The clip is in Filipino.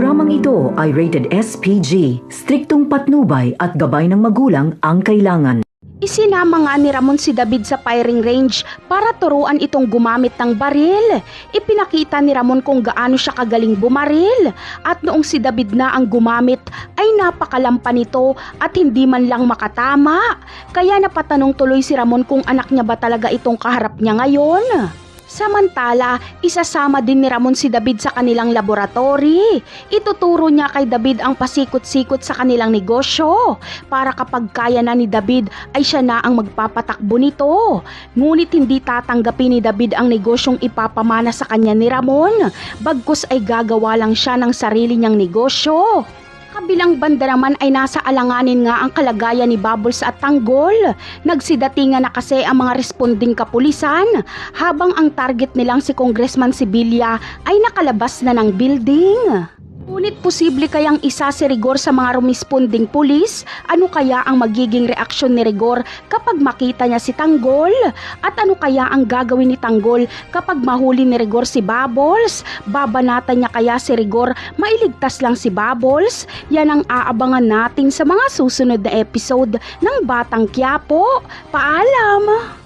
programang ito ay rated SPG, striktong patnubay at gabay ng magulang ang kailangan. Isinama nga ni Ramon si David sa firing range para turuan itong gumamit ng baril. Ipinakita ni Ramon kung gaano siya kagaling bumaril. At noong si David na ang gumamit ay napakalampa nito at hindi man lang makatama. Kaya napatanong tuloy si Ramon kung anak niya ba talaga itong kaharap niya ngayon. Samantala, isasama din ni Ramon si David sa kanilang laboratory. Ituturo niya kay David ang pasikot-sikot sa kanilang negosyo para kapag kaya na ni David ay siya na ang magpapatakbo nito. Ngunit hindi tatanggapin ni David ang negosyong ipapamana sa kanya ni Ramon, bagkus ay gagawa lang siya ng sarili niyang negosyo. Kabilang banda naman ay nasa alanganin nga ang kalagayan ni Bubbles at Tanggol. Nagsidatingan na kasi ang mga responding kapulisan habang ang target nilang si Congressman Sibilya ay nakalabas na ng building. Ngunit posible kayang isa si Rigor sa mga rumisponding pulis? Ano kaya ang magiging reaksyon ni Rigor kapag makita niya si Tanggol? At ano kaya ang gagawin ni Tanggol kapag mahuli ni Rigor si Bubbles? Babanatan niya kaya si Rigor? Mailigtas lang si Bubbles? Yan ang aabangan natin sa mga susunod na episode ng Batang Quiapo. Paalam!